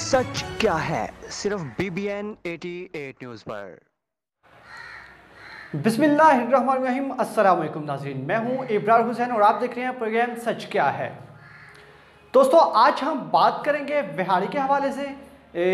सच क्या है, सिर्फ BBN 88 न्यूज पर। बिस्मिल्लाहिर्रहमानिर्रहीम। अस्सलाम वालेकुम नाज़रीन, मैं हूं इब्रार हुसैन और आप देख रहे हैं प्रोग्राम सच क्या है। दोस्तों, आज हम बात करेंगे बिहाड़ी के हवाले से।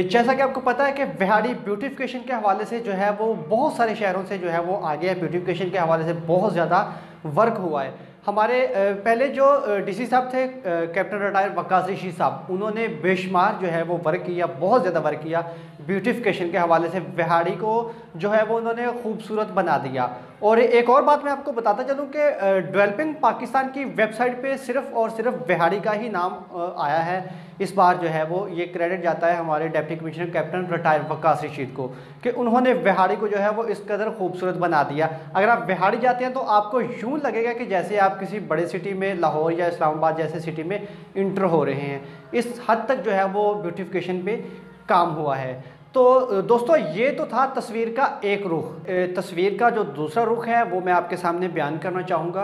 जैसा कि आपको पता है कि बिहाड़ी ब्यूटिफिकेशन के हवाले से जो है वो बहुत सारे शहरों से जो है वो आगे है। ब्यूटिफिकेशन के हवाले से बहुत ज़्यादा वर्क हुआ है। हमारे पहले जो DC साहब थे, कैप्टन रिटायर वक्कास रशीद साहब, उन्होंने बेशुमार जो है वो वर्क किया, बहुत ज़्यादा वर्क किया ब्यूटिफिकेशन के हवाले से। बिहाड़ी को जो है वो उन्होंने खूबसूरत बना दिया। और एक और बात मैं आपको बताता चलूँ कि डेवलपिंग पाकिस्तान की वेबसाइट पे सिर्फ और सिर्फ बिहाड़ी का ही नाम आया है। इस बार जो है वो ये क्रेडिट जाता है हमारे deputy commissioner captain retire Waqqas Rashid को कि उन्होंने बिहाड़ी को जो है वो इस कदर खूबसूरत बना दिया। अगर आप बिहाड़ी जाते हैं तो आपको यूँ लगेगा कि जैसे आप किसी बड़े सिटी में, लाहौर या इस्लामाबाद जैसे सिटी में इंटर हो रहे हैं। इस हद तक जो है वो ब्यूटिफिकेशन पे काम हुआ है। तो दोस्तों, ये तो था तस्वीर का एक रुख। तस्वीर का जो दूसरा रुख है वो मैं आपके सामने बयान करना चाहूँगा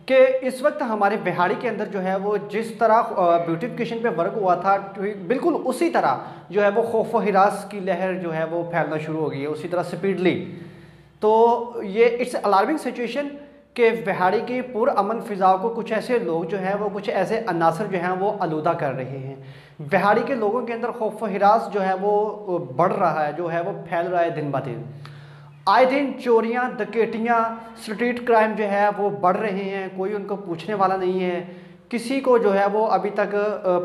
कि इस वक्त हमारे बिहाड़ी के अंदर जो है वो जिस तरह ब्यूटिफिकेशन पे वर्क हुआ था, बिल्कुल उसी तरह जो है वो खौफ व हिरास की लहर जो है वो फैलना शुरू हो गई है, उसी तरह स्पीडली। तो ये इट्स अलार्मिंग सिचुएशन कि बिहाड़ी की पुरअमन फ़िज़ा को कुछ ऐसे लोग जो हैं वो, कुछ ऐसे अनासर जो हैं वो आलूदा कर रहे हैं। बिहाड़ी के लोगों के अंदर खौफ व हिरास जो है वो बढ़ रहा है, जो है वो फैल रहा है दिन ब दिन। आए दिन चोरियां, डकैतियां, स्ट्रीट क्राइम जो है वो बढ़ रहे हैं। कोई उनको पूछने वाला नहीं है। किसी को जो है वो अभी तक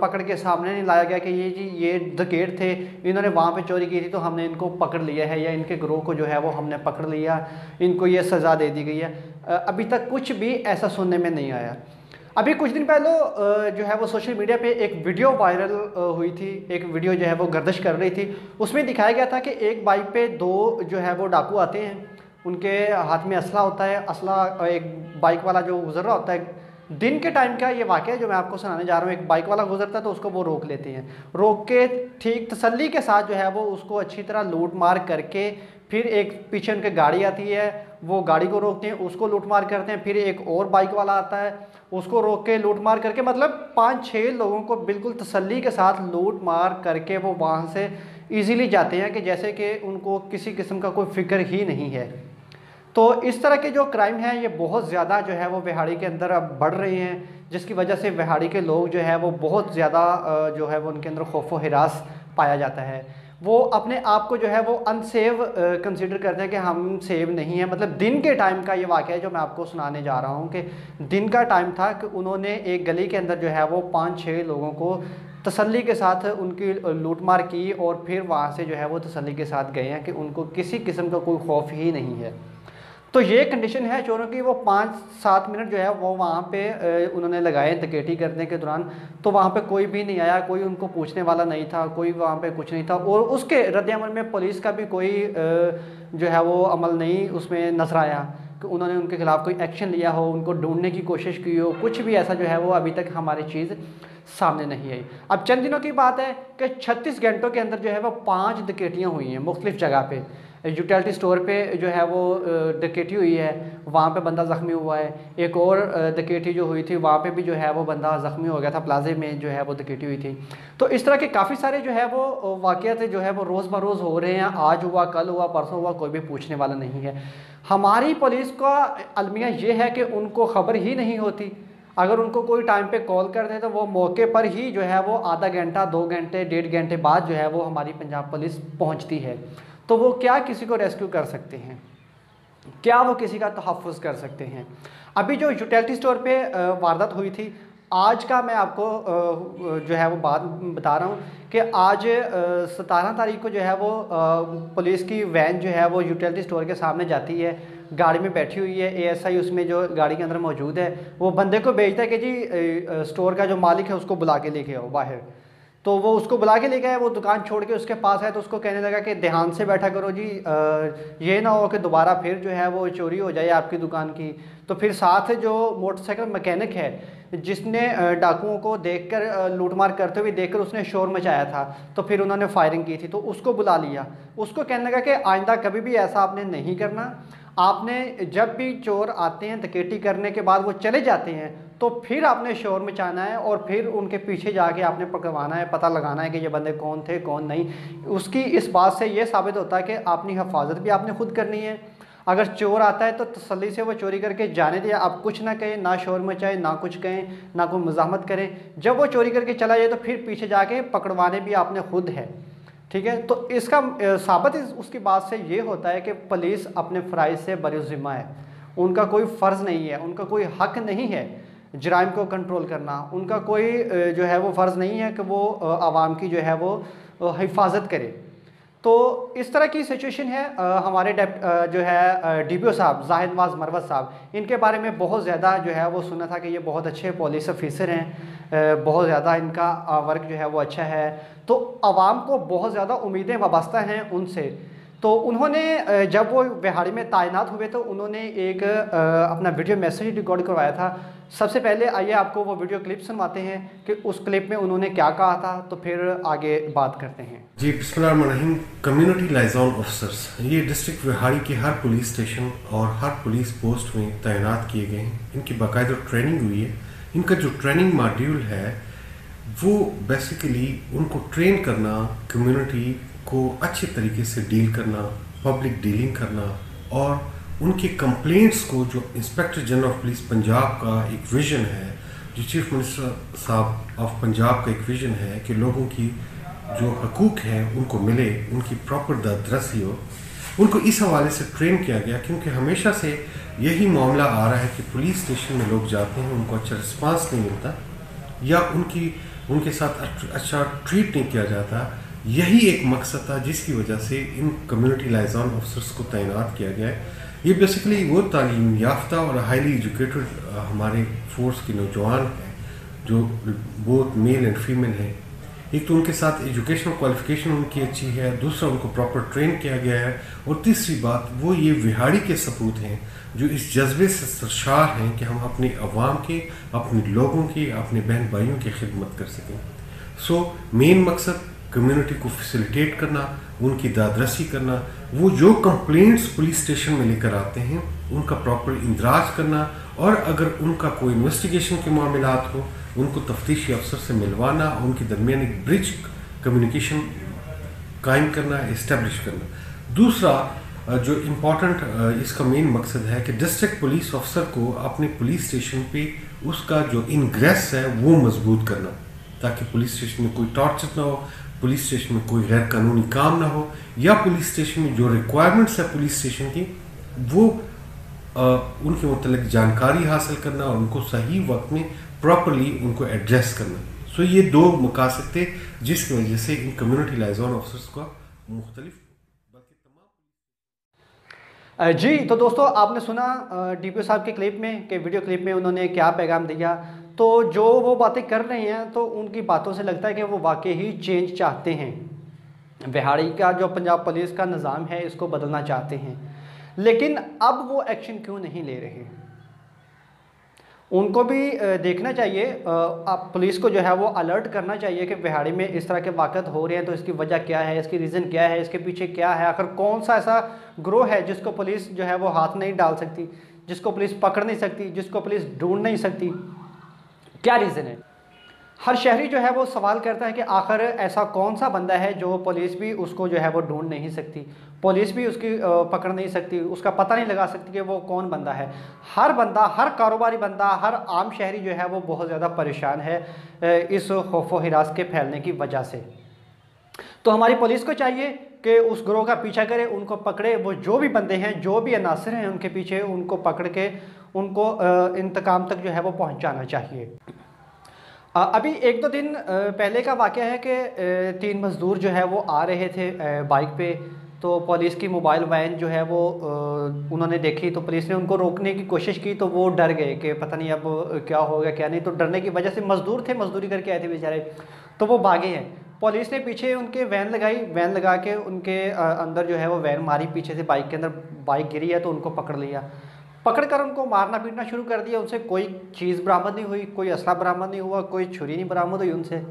पकड़ के सामने नहीं लाया गया कि ये डकैत थे, इन्होंने वहाँ पे चोरी की थी तो हमने इनको पकड़ लिया है, या इनके गिरोह को जो है वो हमने पकड़ लिया, इनको ये सज़ा दे दी गई है। अभी तक कुछ भी ऐसा सुनने में नहीं आया। अभी कुछ दिन पहले जो है वो सोशल मीडिया पे एक वीडियो वायरल हुई थी। एक वीडियो जो है वो गर्दिश कर रही थी। उसमें दिखाया गया था कि एक बाइक पे दो जो है वो डाकू आते हैं, उनके हाथ में असला होता है। असला एक बाइक वाला जो गुजर रहा होता है, दिन के टाइम का ये वाक़या जो मैं आपको सुनाने जा रहा हूँ। एक बाइक वाला गुजरता है तो उसको वो रोक लेते हैं। रोक के ठीक तसल्ली के साथ जो है वो उसको अच्छी तरह लूट मार करके, फिर एक पीछे उनके गाड़ी आती है, वो गाड़ी को रोकते हैं, उसको लूट मार करते हैं। फिर एक और बाइक वाला आता है, उसको रोक के लूट मार करके, मतलब 5-6 लोगों को बिल्कुल तसल्ली के साथ लूट मार करके वो वहाँ से ईज़िली जाते हैं कि जैसे कि उनको किसी किस्म का कोई फ़िक्र ही नहीं है। तो इस तरह के जो क्राइम हैं ये बहुत ज़्यादा जो है वो बिहाड़ी के अंदर अब बढ़ रहे हैं, जिसकी वजह से बिहाड़ी के लोग जो है वो बहुत ज़्यादा जो है वो उनके अंदर खौफ व हिरास पाया जाता है। वो अपने आप को जो है वो अनसेव कंसीडर करते हैं कि हम सेव नहीं है। मतलब दिन के टाइम का ये वाक़या है जो मैं आपको सुनाने जा रहा हूँ कि दिन का टाइम था कि उन्होंने एक गली के अंदर जो है वो 5-6 लोगों को तसल्ली के साथ उनकी लूटमार की और फिर वहाँ से जो है वो तसल्ली के साथ गए हैं कि उनको किसी किस्म का कोई खौफ ही नहीं है। तो ये कंडीशन है चोरों की। वो 5-7 मिनट जो है वो वहाँ पे उन्होंने लगाए डकैती करने के दौरान। तो वहाँ पे कोई भी नहीं आया, कोई उनको पूछने वाला नहीं था, कोई वहाँ पे कुछ नहीं था। और उसके रद्द-ए-अमल में पुलिस का भी कोई जो है वो अमल नहीं उसमें नजर आया कि उन्होंने उनके खिलाफ़ कोई एक्शन लिया हो, उनको ढूंढने की कोशिश की हो। कुछ भी ऐसा जो है वो अभी तक हमारी चीज़ सामने नहीं आई। अब चंद दिनों की बात है कि 36 घंटों के अंदर जो है वो 5 डकैतियाँ हुई हैं मुख्तलिफ़ जगह पे। यूटिलिटी स्टोर पे जो है वो डकैती हुई है, वहाँ पे बंदा ज़ख्मी हुआ है। एक और डकैती जो हुई थी वहाँ पे भी जो है वो बंदा ज़ख्मी हो गया था, प्लाजे में जो है वो डकैती हुई थी। तो इस तरह के काफ़ी सारे जो है वो वाक़यात जो है वो रोज़ ब रोज़ हो रहे हैं। आज हुआ, कल हुआ, परसों हुआ, कोई भी पूछने वाला नहीं है। हमारी पुलिस का अलमिया ये है कि उनको ख़बर ही नहीं होती। अगर उनको कोई टाइम पे कॉल करते तो वो मौके पर ही जो है वो आधा घंटा, 2 घंटे, 1.5 घंटे बाद जो है वो हमारी पंजाब पुलिस पहुंचती है। तो वो क्या किसी को रेस्क्यू कर सकते हैं? क्या वो किसी का तहफ़्फ़ुज़ कर सकते हैं? अभी जो यूटिलिटी स्टोर पे वारदात हुई थी, आज का मैं आपको जो है वो बात बता रहा हूँ कि आज 17 तारीख को जो है वो पुलिस की वैन जो है वो यूटिलिटी स्टोर के सामने जाती है। गाड़ी में बैठी हुई है ASI, उसमें जो गाड़ी के अंदर मौजूद है, वो बंदे को भेजता है कि जी स्टोर का जो मालिक है उसको बुला के लेके आओ बाहर। तो वो उसको बुला के ले गया, वो दुकान छोड़ के उसके पास है तो उसको कहने लगा कि ध्यान से बैठा करो जी, ये ना हो कि दोबारा फिर जो है वो चोरी हो जाए आपकी दुकान की। तो फिर साथ जो मोटरसाइकिल मैकेनिक है, जिसने डाकुओं को देखकर लूटमार करते हुए देखकर उसने शोर मचाया था, तो फिर उन्होंने फायरिंग की थी, तो उसको बुला लिया। उसको कहने लगा कि आइंदा कभी भी ऐसा आपने नहीं करना। आपने जब भी चोर आते हैं डकैती करने के बाद वो चले जाते हैं तो फिर आपने शोर मचाना है और फिर उनके पीछे जाके आपने पकड़वाना है, पता लगाना है कि ये बंदे कौन थे कौन नहीं। उसकी इस बात से ये साबित होता है कि अपनी हिफाजत भी आपने खुद करनी है। अगर चोर आता है तो तसल्ली से वो चोरी करके जाने दिया, आप कुछ ना कहें, ना शोर मचाएं, ना कुछ कहें, ना कोई मज़ाहमत करें। जब वो चोरी करके चला जाए तो फिर पीछे जाके पकड़वाने भी आपने खुद है, ठीक है। तो इसका साबित उसकी बात से ये होता है कि पुलिस अपने फ़राइज़ से बरज़िम्मा है। उनका कोई फ़र्ज़ नहीं है, उनका कोई हक़ नहीं है जराइम को कंट्रोल करना। उनका कोई जो है वो फ़र्ज़ नहीं है कि वो आवाम की जो है वो हिफाजत करे। तो इस तरह की सिचुएशन है। हमारे जो है DPO साहब जाहिद नवाज़ मरवत साहब, इनके बारे में बहुत ज़्यादा जो है वो सुना था कि ये बहुत अच्छे पुलिस ऑफिसर हैं, बहुत ज़्यादा इनका वर्क जो है वो अच्छा है, तो आवाम को बहुत ज़्यादा उम्मीदें वाबस्ता हैं उनसे। तो उन्होंने जब वो बिहाड़ी में तैनात हुए तो उन्होंने एक अपना वीडियो मैसेज रिकॉर्ड करवाया था। सबसे पहले आइए आपको वो वीडियो क्लिप सुनवाते हैं कि उस क्लिप में उन्होंने क्या कहा था, तो फिर आगे बात करते हैं। जी बिस्मिल्लाहिर्रहमानिर्रहीम। कम्युनिटी लाइजॉन ऑफिसर्स ये डिस्ट्रिक्ट बिहाड़ी के हर पुलिस स्टेशन और हर पुलिस पोस्ट में तैनात किए गए हैं। इनकी बाकायदा ट्रेनिंग हुई है। इनका जो ट्रेनिंग मॉड्यूल है वो बेसिकली उनको ट्रेन करना, कम्युनिटी को अच्छे तरीके से डील करना, पब्लिक डीलिंग करना, और उनके कंप्लेंट्स को, जो inspector general of police Punjab का एक विज़न है, जो चीफ मिनिस्टर साहब ऑफ पंजाब का एक विज़न है कि लोगों की जो हकूक़ हैं उनको मिले, उनकी प्रॉपर दरदरसी हो, उनको इस हवाले से ट्रेन किया गया। क्योंकि हमेशा से यही मामला आ रहा है कि पुलिस स्टेशन में लोग जाते हैं, उनको अच्छा रिस्पांस नहीं मिलता या उनके साथ अच्छा ट्रीट नहीं किया जाता। यही एक मकसद था जिसकी वजह से इन कम्युनिटी लाइजॉन ऑफिसर्स को तैनात किया गया है। ये बेसिकली वो तालीम याफ्ता और हाईली एजुकेटेड हमारे फोर्स के नौजवान हैं जो बोथ मेल एंड फीमेल हैं। एक तो उनके साथ एजुकेशनल क्वालिफिकेशन उनकी अच्छी है, दूसरा उनको प्रॉपर ट्रेन किया गया है, और तीसरी बात वो ये बिहाड़ी के सपूत हैं जो इस जज्बे से सरशार हैं कि हम अपने अवाम के, अपने लोगों की, अपने बहन भाइयों की खिदमत कर सकें। सो मेन मकसद कम्युनिटी को फैसिलिटेट करना, उनकी दादरसी करना, वो जो कंप्लेंट्स पुलिस स्टेशन में लेकर आते हैं उनका प्रॉपर इंदराज करना, और अगर उनका कोई इन्वेस्टिगेशन के मामलात हो उनको तफ्तीशी अफसर से मिलवाना, उनके दरमियान एक ब्रिज कम्युनिकेशन कायम करना, इस्टेब्लिश करना। दूसरा जो इम्पॉर्टेंट इसका मेन मकसद है कि डिस्ट्रिक्ट पुलिस अफसर को अपने पुलिस स्टेशन पे उसका जो इनग्रेस है वो मजबूत करना, ताकि पुलिस स्टेशन में कोई टॉर्चर ना हो, पुलिस स्टेशन में कोई गैर कानूनी काम ना हो, या पुलिस स्टेशन में जो रिक्वायरमेंट्स है पुलिस स्टेशन की वो उनके मुतल्लिक जानकारी हासिल करना और उनको सही वक्त में प्रॉपरली उनको एड्रेस करना। सो ये दो मकासद थे जिसकी वजह से इन कम्युनिटी लाइजॉन ऑफिसर्स का मुख्तलिफ जी, तो दोस्तों आपने सुना DPO साहब के क्लिप में कि वीडियो क्लिप में उन्होंने क्या पैगाम दिया। तो जो वो बातें कर रहे हैं तो उनकी बातों से लगता है कि वो वाकई ही चेंज चाहते हैं। बिहाड़ी का जो पंजाब पुलिस का निज़ाम है इसको बदलना चाहते हैं, लेकिन अब वो एक्शन क्यों नहीं ले रहे? उनको भी देखना चाहिए, आप पुलिस को जो है वो अलर्ट करना चाहिए कि बिहाड़ी में इस तरह के वाक़यात हो रहे हैं, तो इसकी वजह क्या है, इसकी रीज़न क्या है, इसके पीछे क्या है, आखिर कौन सा ऐसा ग्रोह है जिसको पुलिस जो है वो हाथ नहीं डाल सकती, जिसको पुलिस पकड़ नहीं सकती, जिसको पुलिस ढूंढ नहीं सकती, क्या रीज़न है। हर शहरी जो है वो सवाल करता है कि आखिर ऐसा कौन सा बंदा है जो पुलिस भी उसको जो है वो ढूंढ नहीं सकती, पुलिस भी उसकी पकड़ नहीं सकती, उसका पता नहीं लगा सकती कि वो कौन बंदा है। हर बंदा, हर कारोबारी बंदा, हर आम शहरी जो है वो बहुत ज़्यादा परेशान है इस खौफ व हिरास के फैलने की वजह से। तो हमारी पुलिस को चाहिए कि उस ग्रोह का पीछा करे, उनको पकड़े, वो जो भी बंदे हैं, जो भी अनासर हैं उनके पीछे, उनको पकड़ के उनको इंतकाम तक जो है वो पहुँचाना चाहिए। अभी 1-2 दिन पहले का वाक़या है कि 3 मज़दूर जो है वो आ रहे थे बाइक पे, तो पुलिस की मोबाइल वैन जो है वो उन्होंने देखी, तो पुलिस ने उनको रोकने की कोशिश की, तो वो डर गए कि पता नहीं अब क्या होगा क्या नहीं। तो डरने की वजह से, मज़दूर थे, मज़दूरी करके आए थे बेचारे, तो वो भागे हैं। पुलिस ने पीछे उनके वैन लगाई, वैन लगा के उनके अंदर जो है वो वैन मारी पीछे से, बाइक के अंदर बाइक गिरी है तो उनको पकड़ लिया। पकड़कर उनको मारना पीटना शुरू कर दिया। उनसे कोई चीज़ बरामद नहीं हुई, कोई असला बरामद नहीं हुआ, कोई छुरी नहीं बरामद हुई उनसे,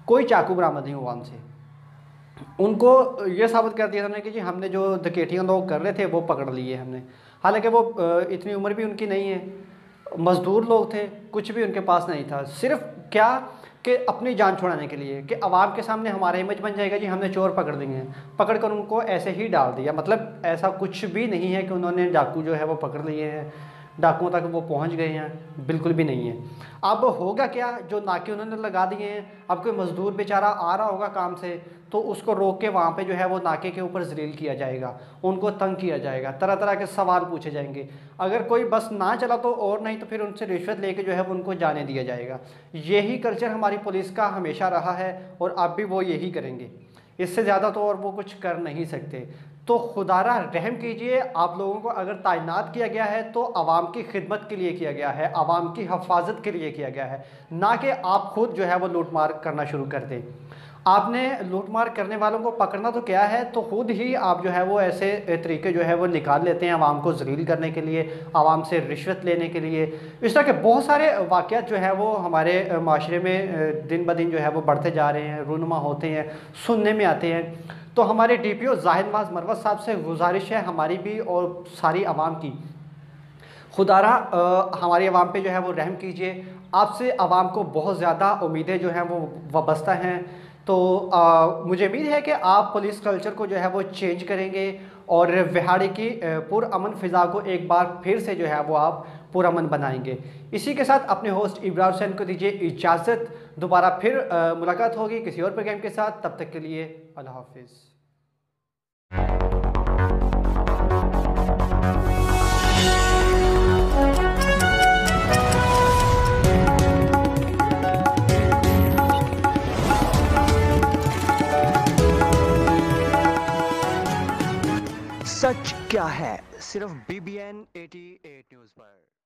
कोई चाकू बरामद नहीं हुआ उनसे। उनको ये साबित कर दिया हमने कि जी हमने जो डकैतियाँ लोग कर रहे थे वो पकड़ लिए हमने। हालांकि वो इतनी उम्र भी उनकी नहीं है, मज़दूर लोग थे, कुछ भी उनके पास नहीं था, सिर्फ क्या कि अपनी जान छुड़ाने के लिए कि आवाम के सामने हमारा इमेज बन जाएगा जी, हमने चोर पकड़ दिए, पकड़ कर उनको ऐसे ही डाल दिया। मतलब ऐसा कुछ भी नहीं है कि उन्होंने डाकू जो है वो पकड़ लिए हैं, डाकुओं तक वो पहुंच गए हैं, बिल्कुल भी नहीं है। अब होगा क्या, जो नाके उन्होंने लगा दिए हैं, अब कोई मज़दूर बेचारा आ रहा होगा काम से तो उसको रोक के वहाँ पे जो है वो नाके के ऊपर जलील किया जाएगा, उनको तंग किया जाएगा, तरह तरह के सवाल पूछे जाएंगे। अगर कोई बस ना चला तो और, नहीं तो फिर उनसे रिश्वत लेके जो है वो उनको जाने दिया जाएगा। यही कल्चर हमारी पुलिस का हमेशा रहा है और अब भी वो यही करेंगे, इससे ज़्यादा तो और वो कुछ कर नहीं सकते। तो खुदारा रहम कीजिए, आप लोगों को अगर तैनात किया गया है तो आवाम की खिदमत के लिए किया गया है, आवाम की हफाजत के लिए किया गया है, ना कि आप खुद जो है वो लूटमार करना शुरू कर दें। आपने लूटमार करने वालों को पकड़ना तो क्या है, तो खुद ही आप जो है वो ऐसे तरीके जो है वो निकाल लेते हैं आवाम को जलील करने के लिए, आवाम से रिश्वत लेने के लिए। इस तरह के बहुत सारे वाक़यात जो है वो हमारे माशरे में दिन ब दिन जो है वो बढ़ते जा रहे हैं, रूनुमा होते हैं, सुनने में आते हैं। तो हमारे DPO जाहिद माज मरवत साहब से गुजारिश है हमारी भी और सारी आवाम की, खुदारा हमारी आवाम पे जो है वो रहम कीजिए। आपसे आवाम को बहुत ज़्यादा उम्मीदें जो हैं वो वाबस्ता हैं। तो मुझे उम्मीद है कि आप पुलिस कल्चर को जो है वो चेंज करेंगे और विहाड़ी की पुरअमन फ़िज़ा को एक बार फिर से जो है वो आप पुरअमन बनाएंगे। इसी के साथ अपने होस्ट इब्रार हुसैन को दीजिए इजाज़त, दोबारा फिर मुलाकात होगी किसी और प्रोग्राम के साथ, तब तक के लिए अल्लाह हाफिज़। सच क्या है, सिर्फ BBN 88 न्यूज़ पर।